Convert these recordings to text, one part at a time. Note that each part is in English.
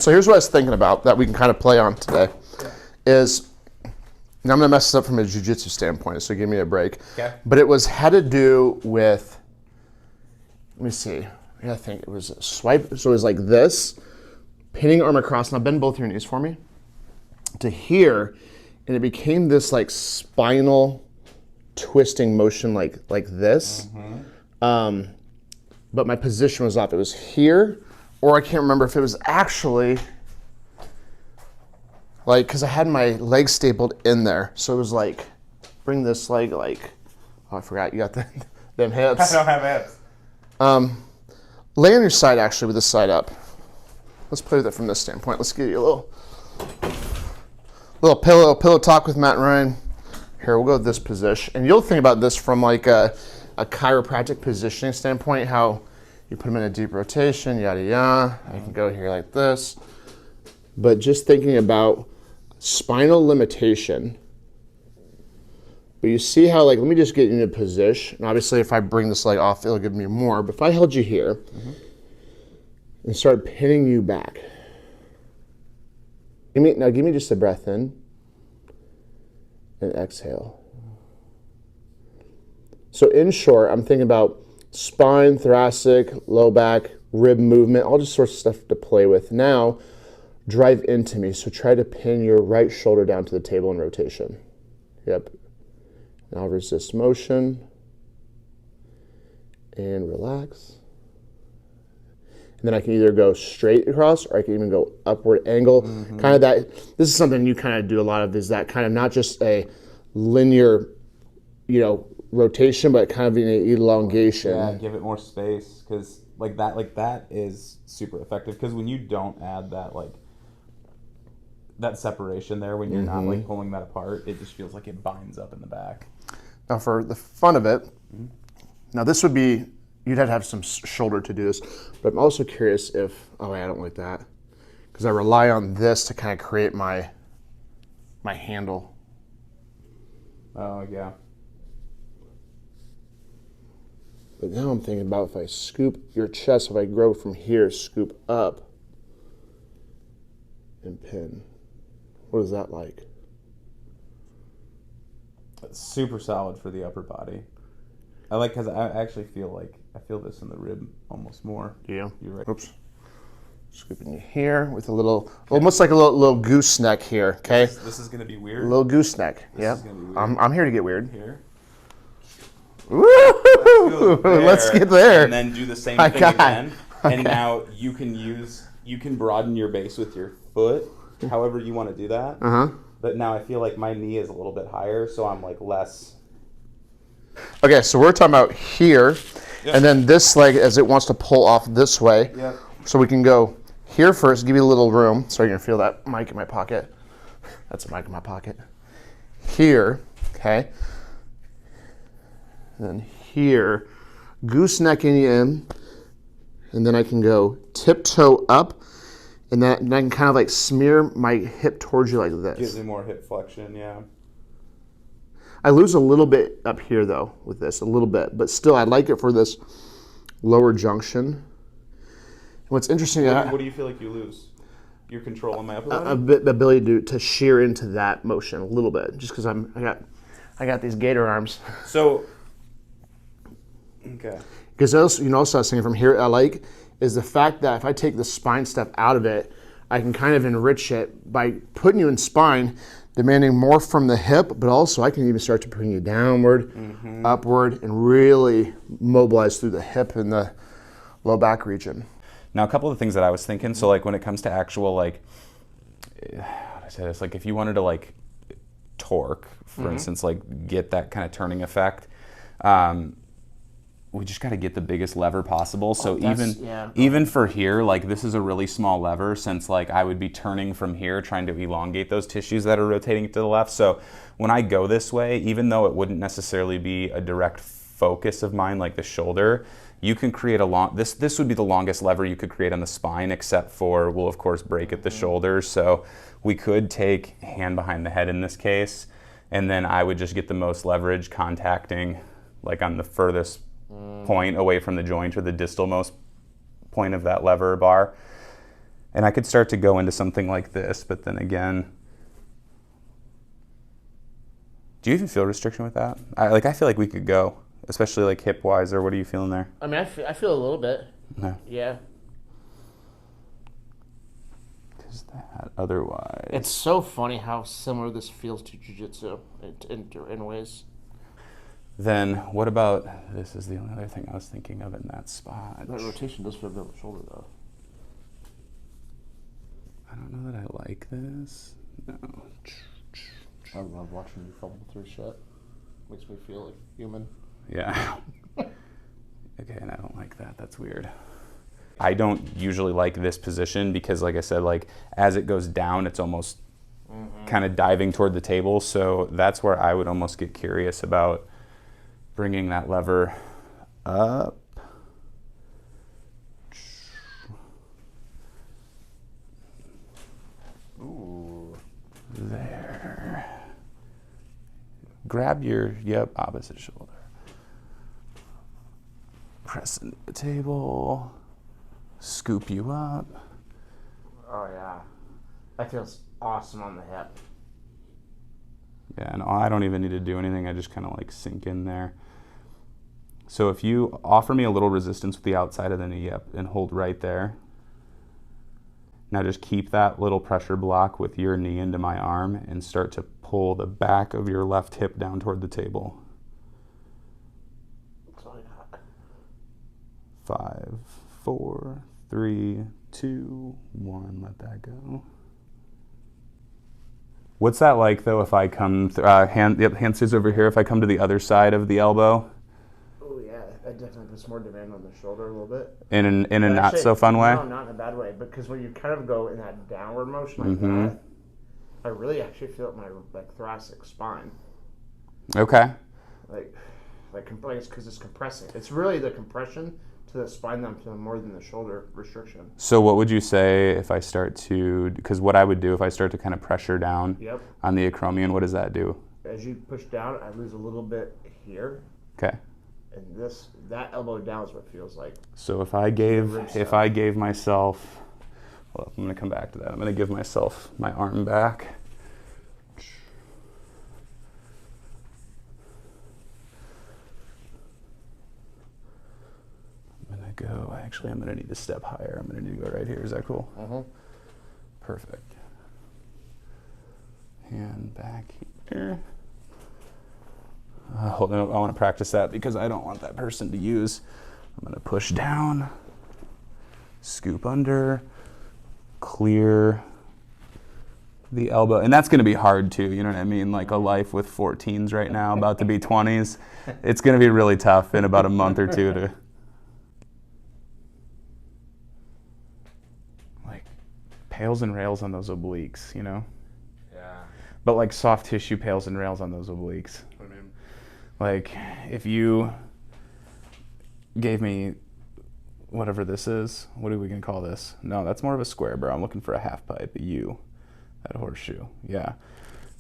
So here's what I was thinking about that we can kind of play on today is, and I'm going to mess this up from a jiu-jitsu standpoint, so give me a break. Okay. But it had to do with, let me see, I think it was a swipe. So it was like this, pinning arm across. Now bend both your knees for me. To here, and it became this like spinal twisting motion like this. But my position was off. It was here, or I can't remember if it was actually like, because I had my leg stapled in there. So it was like, bring this leg like, oh, I forgot, you got them hips. I don't have hips. Lay on your side actually with this side up. Let's play with it from this standpoint. Let's give you a little pillow talk with Matt and Ryan. Here, we'll go with this position. And you'll think about this from like a chiropractic positioning standpoint, how you put them in a deep rotation, yada yada. I can go here like this. But just thinking about spinal limitation. But you see how, like, let me just get you in a position. And obviously, if I bring this leg off, it'll give me more. But if I held you here and started pinning you back. Now give me just a breath in and exhale. So in short, I'm thinking about spine, thoracic, low back, rib movement, all just sorts of stuff to play with. Now, drive into me. So try to pin your right shoulder down to the table in rotation. Yep. Now resist motion and relax. And then I can either go straight across or I can even go upward angle. Kind of that, this is something you kind of do a lot of, is that kind of not just a linear, rotation, but kind of an elongation. Yeah, give it more space, because like that is super effective, because when you don't add that that separation there, when you're not like pulling that apart, it just feels like it binds up in the back. Now for the fun of it, now this would be, you'd have some shoulder to do this, but I'm also curious if, oh wait, I don't like that, because I rely on this to kind of create my handle. Oh yeah. But now I'm thinking about if I scoop your chest, if I grow from here, scoop up and pin. What is that like? It's super solid for the upper body. I like, because I actually feel this in the rib almost more. Yeah. You're right. Oops. Scooping you here with a little, almost like a little gooseneck here. Okay. This is gonna be weird. A little gooseneck. This is gonna be weird. I'm here to get weird. Here. Woo! Let's get there. And then do the same thing again. Okay. And now you can broaden your base with your foot, however you want to do that. But now I feel like my knee is a little bit higher, so I'm like less. Okay, so we're talking about here, and then this leg as it wants to pull off this way. Yep. So we can go here first, give you a little room. So you're gonna feel that mic in my pocket. That's a mic in my pocket. Here, okay. And then here, goosenecking in, and then I can go tiptoe up, and then I can kind of like smear my hip towards you like this. Gives me more hip flexion, yeah. I lose a little bit up here though with this, a little bit, but still I like it for this lower junction. And what's interesting, What do you feel like you lose? Your control on my upper body? Ability to shear into that motion a little bit, just because I got these gator arms. So, okay. Because also, I was thinking from here, I like is the fact that if I take the spine stuff out of it, I can kind of enrich it by putting you in spine, demanding more from the hip, but also I can even start to bring you downward, upward, and really mobilize through the hip and the low back region. Now, a couple of things that I was thinking, so like when it comes to actual how do I say this, like if you wanted to like torque, for instance, like get that kind of turning effect, we just got to get the biggest lever possible. So even for here, like this is a really small lever, since like I would be turning from here trying to elongate those tissues that are rotating to the left. So when I go this way, even though it wouldn't necessarily be a direct focus of mine like the shoulder, you can create this would be the longest lever you could create on the spine, except for we'll of course break at the shoulders. So we could take hand behind the head in this case, and then I would just get the most leverage contacting like on the furthest point away from the joint, or the distal most point of that lever bar. And I could start to go into something like this, but then again, do you even feel restriction with that? I feel like we could go, especially like hip wise, or what are you feeling there? I mean, I feel a little bit. No. Yeah. Because that otherwise. It's so funny how similar this feels to jiu-jitsu in ways. Then what about, this is the only other thing I was thinking of in that spot. That rotation does feel good on the shoulder, though. I don't know that I like this. No. I love watching you fumble through shit. Makes me feel like human. Yeah. Okay, and I don't like that. That's weird. I don't usually like this position because, like I said, like as it goes down, it's almost kind of diving toward the table. So that's where I would almost get curious about bringing that lever up. Ooh. There. Grab your, opposite shoulder. Press into the table. Scoop you up. Oh, yeah. That feels awesome on the hip. Yeah, and I don't even need to do anything. I just kind of like sink in there. So if you offer me a little resistance with the outside of the knee, and hold right there. Now just keep that little pressure block with your knee into my arm and start to pull the back of your left hip down toward the table. That's all I got. 5, 4, 3, 2, 1. Let that go. What's that like though if I come, hand stays over here, if I come to the other side of the elbow? Oh yeah, that definitely puts more demand on the shoulder a little bit. In a not so fun way? No, not in a bad way, because when you kind of go in that downward motion like that, I really actually feel it in my thoracic spine. Okay. Like it's because it's compressing. It's really the compression to the spine that I'm feeling more than the shoulder restriction. So what would you say if I start to, because what I would do if I start to kind of pressure down on the acromion, what does that do? As you push down, I lose a little bit here. Okay. And that elbow down is what it feels like. So if I gave myself, well, I'm going to come back to that. I'm going to give myself my arm back. I'm going to need to step higher. I'm going to need to go right here. Is that cool? Perfect. Hand back here. Hold on, I want to practice that because I don't want that person to use. I'm going to push down, scoop under, clear the elbow. And that's going to be hard too, you know what I mean? Like a life with 14s right now, about to be 20s. It's going to be really tough in about a month or two to... Pails and rails on those obliques, you know? Yeah. But like soft tissue pails and rails on those obliques. I mean, like if you gave me whatever this is, what are we gonna call this? No, that's more of a square, bro. I'm looking for a half pipe, a U, that horseshoe, yeah.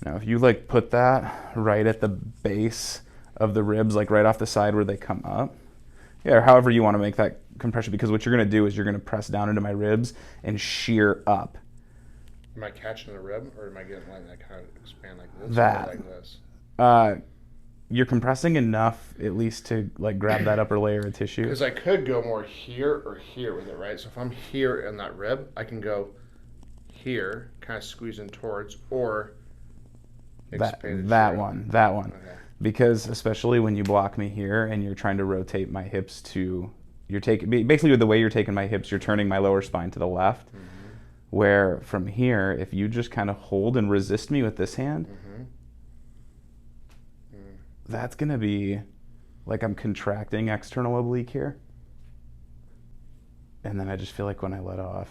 Now if you like put that right at the base of the ribs, like right off the side where they come up, yeah, or however you want to make that compression, because what you're going to do is you're going to press down into my ribs and shear up. Am I catching the rib, or am I getting like that kind of expand like this? That. Or like this? You're compressing enough at least to like grab that upper layer of tissue. Because I could go more here or here with it, right? So if I'm here in that rib, I can go here, kind of squeezing towards, or expand that one. Okay. Because especially when you block me here and you're trying to rotate my hips to, basically with the way you're taking my hips, you're turning my lower spine to the left. Where from here, if you just kind of hold and resist me with this hand, that's gonna be like I'm contracting external oblique here. And then I just feel like when I let off,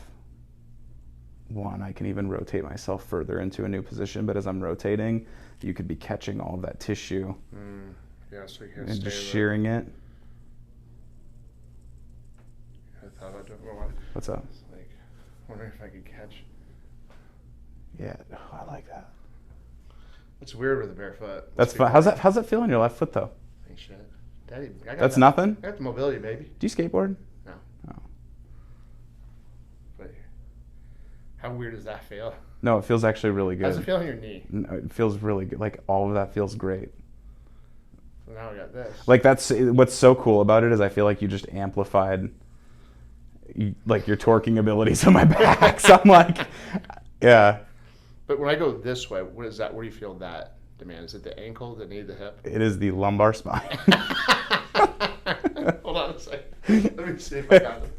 I can even rotate myself further into a new position, but as I'm rotating, you could be catching all of that tissue Yeah, so you can't and stay just there. shearing it. I thought about doing more. What's up? Like, wondering if I could catch. Yeah, I like that. It's weird with a bare foot. That's fun. How's that feel on your left foot though? Ain't shit. Daddy, I got That's that. nothing? I got the mobility, baby. Do you skateboard? No. Oh. But How weird does that feel? No, it feels actually really good. How does it feel on your knee? No, it feels really good. Like all of that feels great. So now we got this. Like that's what's so cool about it is I feel like you just amplified like your torquing abilities on my back. So I'm like, yeah. But when I go this way, what is that? Where do you feel that demand? Is it the ankle, the knee, the hip? It is the lumbar spine. Hold on a second. Let me see if I got it.